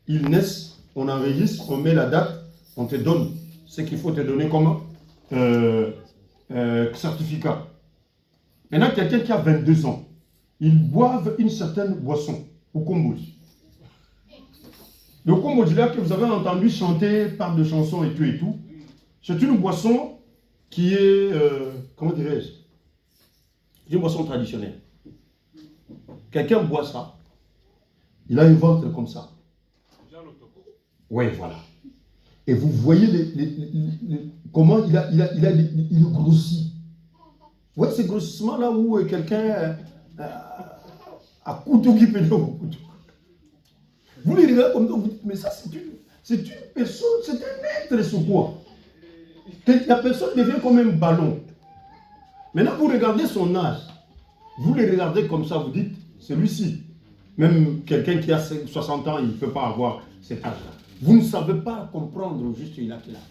ils naissent, on enregistre, on met la date, on te donne ce qu'il faut te donner comme certificat. Maintenant, quelqu'un qui a 22 ans, ils boivent une certaine boisson au Cambodge. Le Cambodge là que vous avez entendu chanter par de chansons et tout, c'est une boisson qui est, comment dirais-je, une boisson traditionnelle. Quelqu'un boit ça, il a un ventre comme ça. Oui, voilà. Et vous voyez comment il grossit. Vous voyez ce grossissement là où quelqu'un a couteau qui peut dire au couteau. Vous les regardez comme ça, vous dites, mais ça c'est une personne, c'est un être sur quoi? La personne devient comme un ballon. Maintenant, vous regardez son âge. Vous les regardez comme ça, vous dites, celui-ci. Même quelqu'un qui a 60 ans, il ne peut pas avoir cet âge-là. Vous ne savez pas comprendre juste il a quel âge.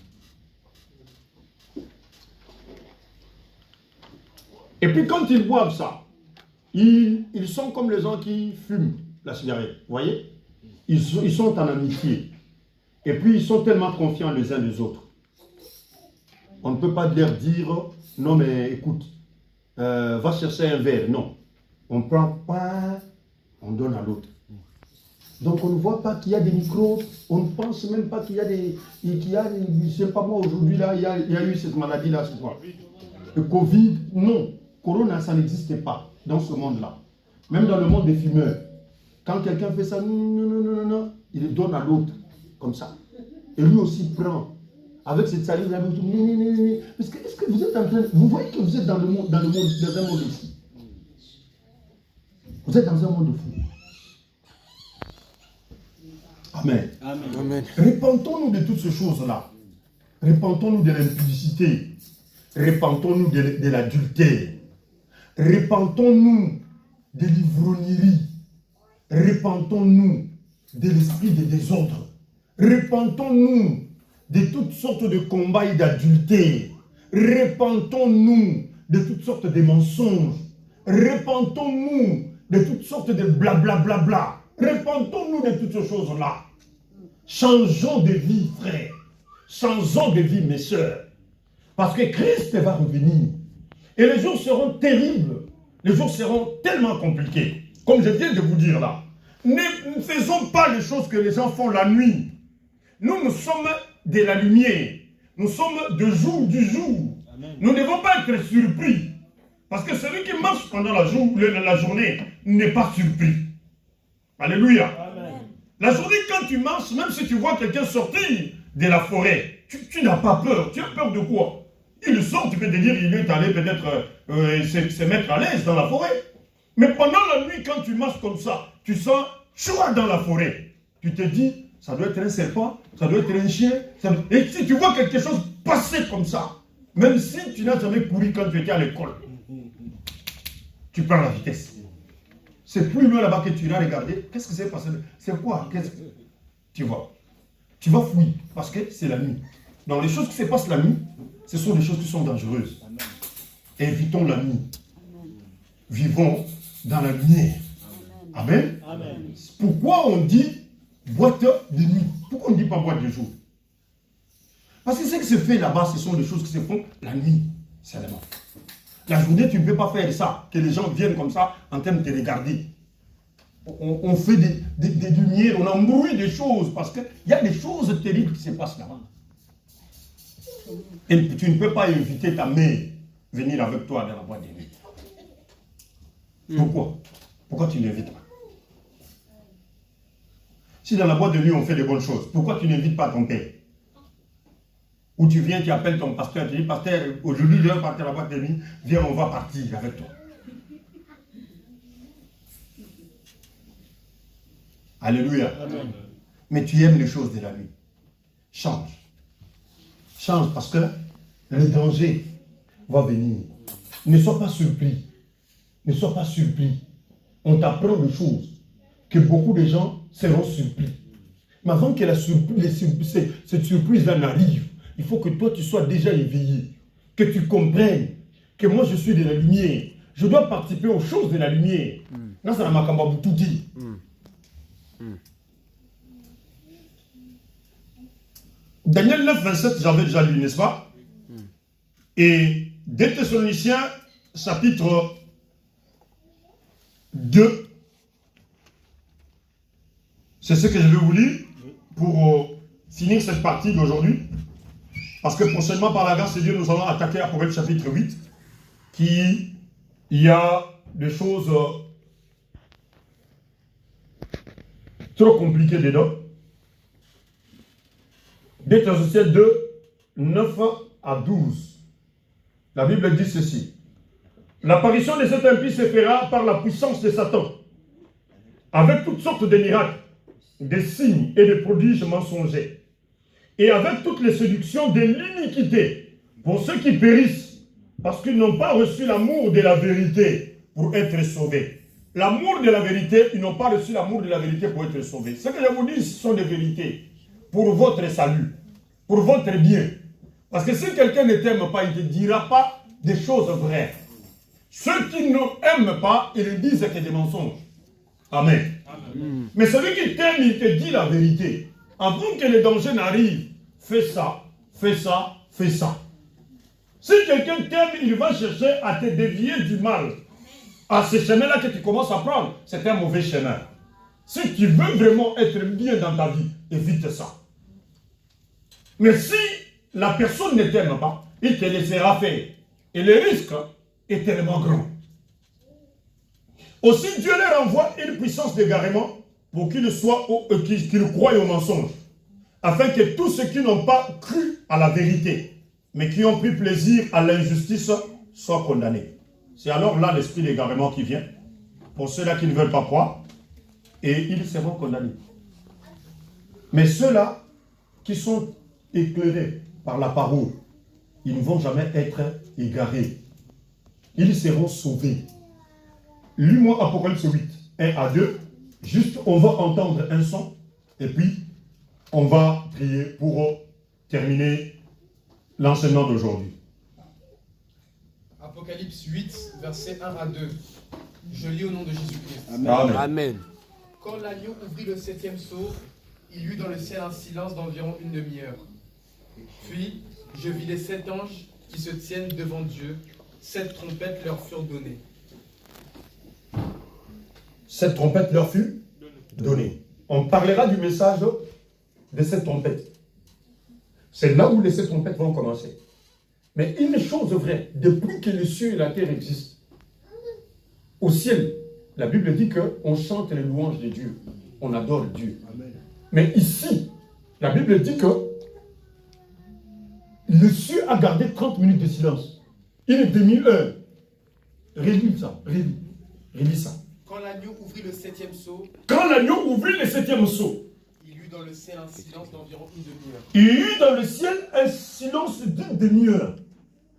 Et puis quand ils boivent ça, ils sont comme les gens qui fument la cigarette. Vous voyez? Ils sont en amitié. Et puis ils sont tellement confiants les uns des autres. On ne peut pas leur dire, non mais écoute, va chercher un verre. Non. On prend pas, on donne à l'autre. Donc on ne voit pas qu'il y a des microbes, on ne pense même pas qu'il y a je sais pas moi aujourd'hui là, il y a eu cette maladie là, c'est quoi? Le Covid, non. Corona, ça n'existait pas dans ce monde-là. Même dans le monde des fumeurs. Quand quelqu'un fait ça, non, il le donne à l'autre, comme ça. Et lui aussi prend. Avec cette salive, est-ce que vous êtes en train, vous voyez que vous êtes dans un monde ici. Vous êtes dans un monde de fou. Amen. Amen. Repentons-nous de toutes ces choses-là. Repentons-nous de l'impudicité. Repentons-nous de l'adultère. Repentons-nous de l'ivrognerie. Repentons-nous de l'esprit de désordre. Repentons-nous de toutes sortes de combats et d'adultère. Repentons-nous de toutes sortes de mensonges. Repentons-nous de toutes sortes de blablabla. Repentons-nous de toutes ces choses-là. Changeons de vie, frères. Changeons de vie, mes sœurs. Parce que Christ va revenir. Et les jours seront terribles. Les jours seront tellement compliqués. Comme je viens de vous dire là. Ne faisons pas les choses que les gens font la nuit. Nous sommes de la lumière. Nous sommes du jour. Amen. Nous ne devons pas être surpris. Parce que celui qui marche pendant la journée n'est pas surpris. Alléluia. Amen. La journée, quand tu marches, même si tu vois quelqu'un sortir de la forêt, tu n'as pas peur. Tu as peur de quoi? Il sort, tu peux te dire, il est allé peut-être se mettre à l'aise dans la forêt. Mais pendant la nuit, quand tu marches comme ça, tu sens choix dans la forêt. Tu te dis, ça doit être un serpent, ça doit être un chien. Et si tu vois quelque chose passer comme ça, même si tu n'as jamais couru quand tu étais à l'école, tu prends la vitesse. C'est plus loin là-bas que tu iras regarder. Qu'est-ce que c'est passé? C'est quoi? Tu vois? Tu vas fouiller parce que c'est la nuit. Donc les choses qui se passent la nuit, ce sont des choses qui sont dangereuses. Amen. Évitons la nuit. Amen. Vivons dans la lumière. Amen. Amen. Pourquoi on dit boîte de nuit? Pourquoi on ne dit pas boîte de jour? Parce que ce qui se fait là-bas, ce sont des choses qui se font la nuit seulement. La journée, tu ne peux pas faire ça, que les gens viennent comme ça en train de te regarder. On fait des lumières, on embrouille des choses, parce qu'il y a des choses terribles qui se passent là-bas. Et tu ne peux pas inviter ta mère à venir avec toi dans la boîte de nuit. Pourquoi? Pourquoi tu l'invites pas? Si dans la boîte de nuit on fait des bonnes choses, pourquoi tu n'invites pas ton père? Ou tu viens, tu appelles ton pasteur, tu dis, pasteur, aujourd'hui je vais partir à la boîte de nuit, viens, on va partir avec toi. Alléluia. Amen. Mais tu aimes les choses de la nuit. Change. Change parce que le danger va venir. Ne sois pas surpris. Ne sois pas surpris. On t'apprend des choses que beaucoup de gens seront surpris. Mais avant que cette surprise-là n'arrive, il faut que toi, tu sois déjà éveillé. Que tu comprennes que moi, je suis de la lumière. Je dois participer aux choses de la lumière. Là, ça m'a tout dit. Daniel 9, 27, j'avais déjà lu, n'est-ce pas? Et 2 Thessaloniciens, chapitre 2, c'est ce que je vais vous lire pour finir cette partie d'aujourd'hui. Parce que prochainement, par la grâce de Dieu, nous allons attaquer Apocalypse chapitre 8, qui il y a des choses trop compliquées dedans. 2 Thessaloniciens 2, 9 à 12. La Bible dit ceci. L'apparition de cet impie se fera par la puissance de Satan, avec toutes sortes de miracles, des signes et des prodiges mensongers, et avec toutes les séductions de l'iniquité, pour ceux qui périssent, parce qu'ils n'ont pas reçu l'amour de la vérité pour être sauvés. L'amour de la vérité, ils n'ont pas reçu l'amour de la vérité pour être sauvés. Ce que je vous dis, ce sont des vérités pour votre salut, pour votre bien. Parce que si quelqu'un ne t'aime pas, il ne te dira pas des choses vraies. Ceux qui n'aiment pas, ils ne disent que des mensonges. Amen. Amen. Mais celui qui t'aime, il te dit la vérité. Avant que le danger n'arrive, fais ça, fais ça, fais ça. Si quelqu'un t'aime, il va chercher à te dévier du mal. À ce chemin-là que tu commences à prendre, c'est un mauvais chemin. Si tu veux vraiment être bien dans ta vie, évite ça. Mais si la personne ne t'aime pas, il te laissera faire. Et le risque est tellement grand. Aussi, Dieu leur envoie une puissance d'égarement pour qu'ils croient au mensonge, afin que tous ceux qui n'ont pas cru à la vérité, mais qui ont pris plaisir à l'injustice, soient condamnés. C'est alors là l'esprit d'égarement qui vient, pour ceux-là qui ne veulent pas croire, et ils seront condamnés. Mais ceux-là qui sont éclairés par la parole, ils ne vont jamais être égarés. Ils seront sauvés. Lis-moi Apocalypse 8, 1 à 2. Juste, on va entendre un son, et puis on va prier pour terminer l'enseignement d'aujourd'hui. Apocalypse 8, versets 1 à 2. Je lis au nom de Jésus-Christ. Amen. Amen. Amen. Quand l'agneau ouvrit le 7e sceau, il y eut dans le ciel un silence d'environ une demi-heure. Puis, je vis les 7 anges qui se tiennent devant Dieu. 7 trompettes leur furent données. Cette trompette leur fut donnée. On parlera du message de cette trompette. C'est là où les 7 trompettes vont commencer. Mais une chose vraie, depuis que les cieux et la terre existent, au ciel, la Bible dit qu'on chante les louanges de Dieu. On adore Dieu. Amen. Mais ici, la Bible dit que le ciel a gardé 30 minutes de silence. Une demi-heure. Relis ça, relis ça. Quand l'agneau ouvrit le 7e sceau, Quand l'agneau ouvrit le 7e sceau, il y eut dans le ciel un silence d'environ une demi-heure. il y eut dans le ciel un silence d'une demi-heure.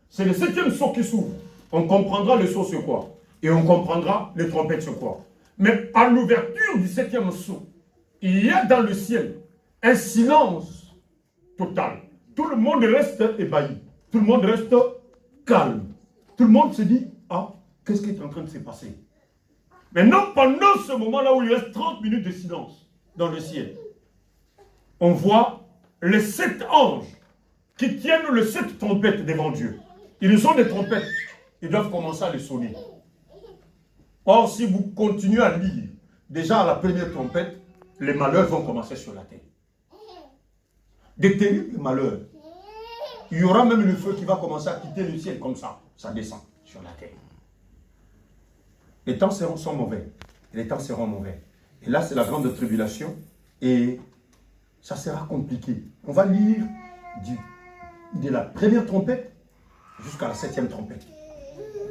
C'est le 7e sceau qui s'ouvre. On comprendra le sceau sur quoi. Et on comprendra les trompettes sur quoi. Mais à l'ouverture du 7e sceau, il y a dans le ciel un silence total. Tout le monde reste ébahi. Tout le monde reste calme. Tout le monde se dit, ah, qu'est-ce qui est en train de se passer? Maintenant, pendant ce moment-là où il reste 30 minutes de silence dans le ciel, on voit les 7 anges qui tiennent les 7 trompettes devant Dieu. Ils ont des trompettes. Ils doivent commencer à les sonner. Or, si vous continuez à lire, déjà à la première trompette, les malheurs vont commencer sur la terre. Des terribles malheurs. Il y aura même le feu qui va commencer à quitter le ciel comme ça. Ça descend sur la terre. Les temps sont mauvais. Les temps seront mauvais. Et là, c'est la grande tribulation. Et ça sera compliqué. On va lire de la première trompette jusqu'à la 7e trompette.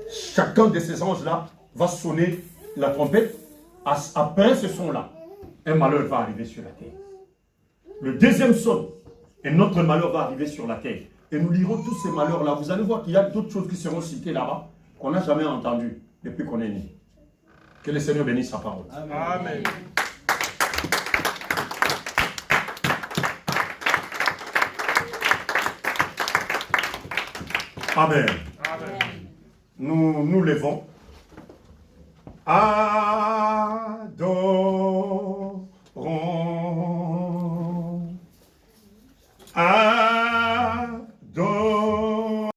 Chacun de ces anges-là va sonner la trompette. Après ce son-là, un malheur va arriver sur la terre. Le deuxième son, un autre malheur va arriver sur la terre. Et nous lirons tous ces malheurs-là. Vous allez voir qu'il y a d'autres choses qui seront citées là-bas qu'on n'a jamais entendues depuis qu'on est né. Que le Seigneur bénisse sa parole. Amen. Amen. Amen. Amen. Nous levons. Adorons.